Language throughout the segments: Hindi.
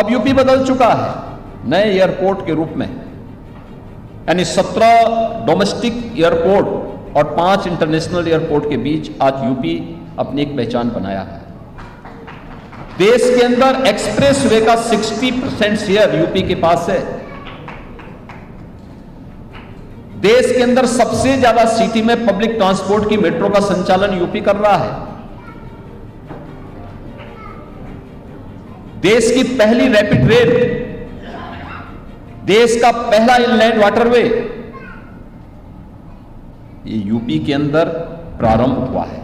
अब यूपी बदल चुका है नए एयरपोर्ट के रूप में, यानी 17 डोमेस्टिक एयरपोर्ट और 5 इंटरनेशनल एयरपोर्ट के बीच आज यूपी अपनी एक पहचान बनाया है। देश के अंदर एक्सप्रेसवे का 60% शेयर यूपी के पास है। देश के अंदर सबसे ज्यादा सिटी में पब्लिक ट्रांसपोर्ट की मेट्रो का संचालन यूपी कर रहा है। देश की पहली रैपिड रेल, देश का पहला इनलैंड वाटरवे, ये यूपी के अंदर प्रारंभ हुआ है।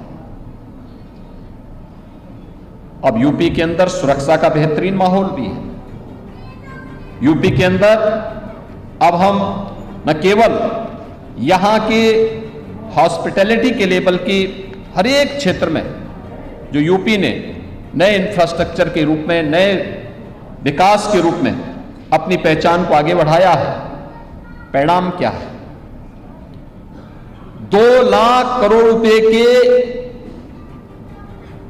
अब यूपी के अंदर सुरक्षा का बेहतरीन माहौल भी है। यूपी के अंदर अब हम न केवल यहां के हॉस्पिटैलिटी के लिए बल्कि हर एक क्षेत्र में जो यूपी ने नए इंफ्रास्ट्रक्चर के रूप में, नए विकास के रूप में अपनी पहचान को आगे बढ़ाया है, परिणाम क्या है? 2 लाख करोड़ रुपए के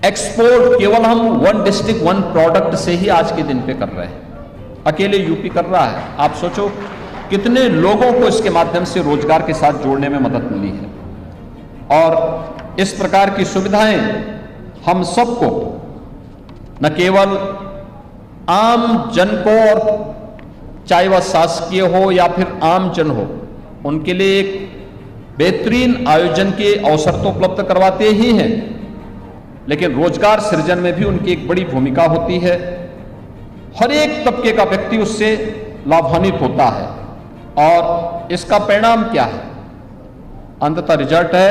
एक्सपोर्ट केवल हम 1 डिस्ट्रिक्ट 1 प्रोडक्ट से ही आज के दिन पे कर रहे हैं। अकेले यूपी कर रहा है। आप सोचो कितने लोगों को इसके माध्यम से रोजगार के साथ जोड़ने में मदद मिली है। और इस प्रकार की सुविधाएं हम सबको, न केवल आम जन को, और चाहे वह शासकीय हो या फिर आम जन हो, उनके लिए एक बेहतरीन आयोजन के अवसर तो उपलब्ध करवाते ही हैं, लेकिन रोजगार सृजन में भी उनकी एक बड़ी भूमिका होती है। हर एक तबके का व्यक्ति उससे लाभान्वित होता है। और इसका परिणाम क्या है? अंततः रिजल्ट है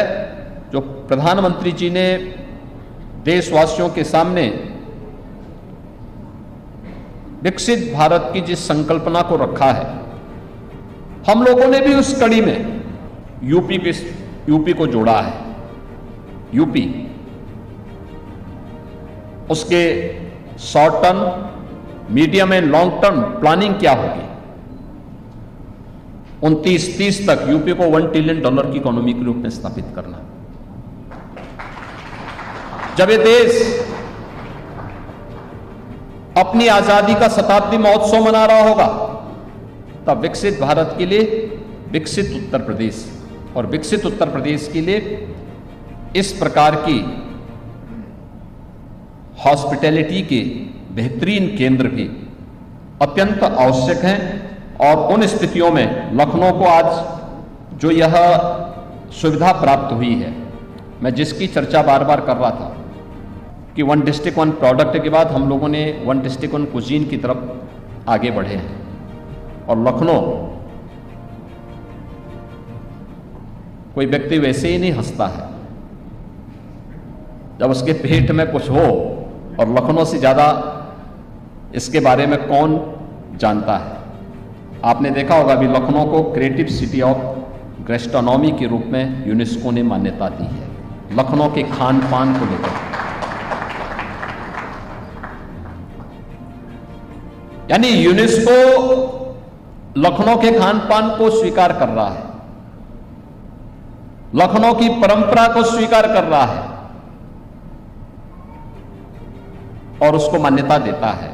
जो प्रधानमंत्री जी ने देशवासियों के सामने विकसित भारत की जिस संकल्पना को रखा है, हम लोगों ने भी उस कड़ी में यूपी को जोड़ा है। यूपी उसके short term, medium and long term planning क्या होगी? 29-30 तक यूपी को $1 ट्रिलियन की इकोनॉमी के रूप में स्थापित करना। जब ये देश अपनी आजादी का शताब्दी महोत्सव मना रहा होगा, तब विकसित भारत के लिए विकसित उत्तर प्रदेश, और विकसित उत्तर प्रदेश के लिए इस प्रकार की हॉस्पिटैलिटी के बेहतरीन केंद्र भी अत्यंत आवश्यक हैं। और उन स्थितियों में लखनऊ को आज जो यह सुविधा प्राप्त हुई है, मैं जिसकी चर्चा बार बार कर रहा था कि 1 डिस्ट्रिक्ट 1 प्रोडक्ट के बाद हम लोगों ने 1 डिस्ट्रिक्ट 1 कुजीन की तरफ आगे बढ़े हैं। और लखनऊ, कोई व्यक्ति वैसे ही नहीं हंसता है जब उसके पेट में कुछ हो, और लखनऊ से ज्यादा इसके बारे में कौन जानता है? आपने देखा होगा अभी लखनऊ को क्रिएटिव सिटी ऑफ गैस्ट्रोनॉमी के रूप में यूनेस्को ने मान्यता दी है, लखनऊ के खान पान को लेकर। यानी यूनेस्को लखनऊ के खान पान को स्वीकार कर रहा है, लखनऊ की परंपरा को स्वीकार कर रहा है और उसको मान्यता देता है।